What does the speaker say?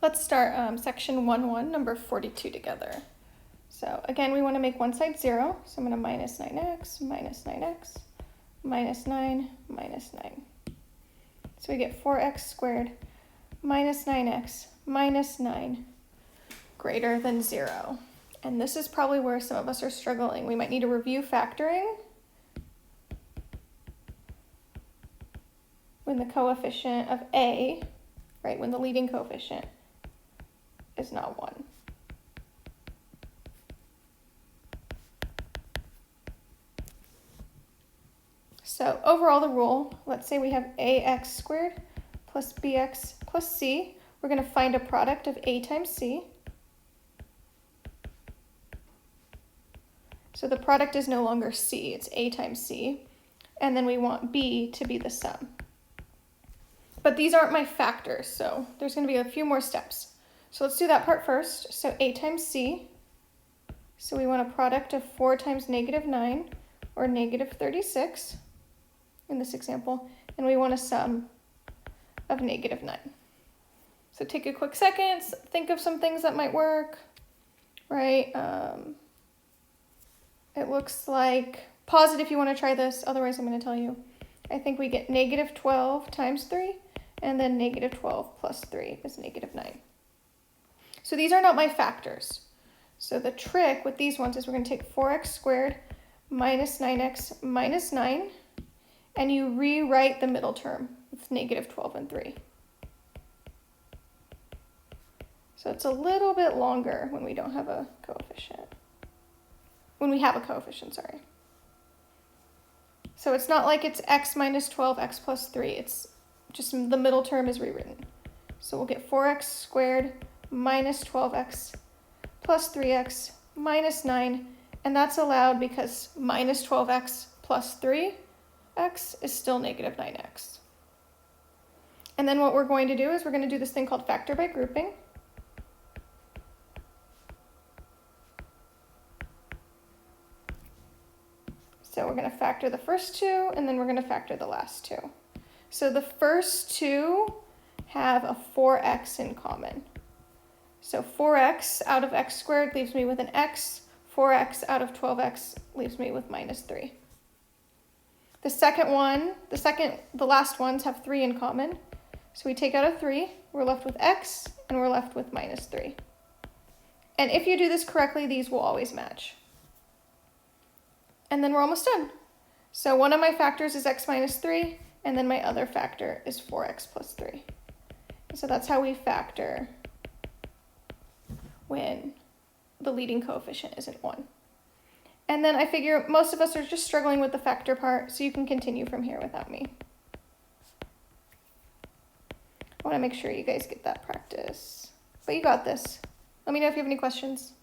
Let's start section 1.1, number 42 together. So again, we want to make one side 0. So I'm going to minus 9x, minus 9x, minus 9, minus 9. So we get 4x squared minus 9x minus 9 greater than 0. And this is probably where some of us are struggling. We might need to review factoring when the coefficient of a, right, when the leading coefficient is not 1. So overall the rule, let's say we have ax squared plus bx plus c. We're going to find a product of a times c. So the product is no longer c, it's a times c. And then we want b to be the sum. But these aren't my factors, so there's going to be a few more steps. So let's do that part first. So a times c. So we want a product of 4 times negative 9, or negative 36 in this example. And we want a sum of negative 9. So take a quick second, think of some things that might work, right? It looks like, pause it if you want to try this, otherwise I'm going to tell you. I think we get negative 12 times 3, and then negative 12 plus 3 is negative 9. So these are not my factors. So the trick with these ones is we're going to take 4x squared minus 9x minus 9, and you rewrite the middle term with negative 12 and 3. So it's a little bit longer when we don't have a coefficient. When we have a coefficient, sorry. So it's not like it's x minus 12, x plus 3. It's just the middle term is rewritten. So we'll get 4x squared minus 12x plus 3x minus 9. And that's allowed because minus 12x plus 3x is still negative 9x. And then what we're going to do is we're going to do this thing called factor by grouping. So we're going to factor the first two, and then we're going to factor the last two. So the first two have a 4x in common. So 4x out of x squared leaves me with an x. 4x out of 12x leaves me with minus 3. The second one, the last ones have 3 in common. So we take out a 3, we're left with x, and we're left with minus 3. And if you do this correctly, these will always match. And then we're almost done. So one of my factors is x minus 3, and then my other factor is 4x plus 3. So that's how we factor when the leading coefficient isn't 1. And then I figure most of us are just struggling with the factor part, so you can continue from here without me. I want to make sure you guys get that practice. But you got this. Let me know if you have any questions.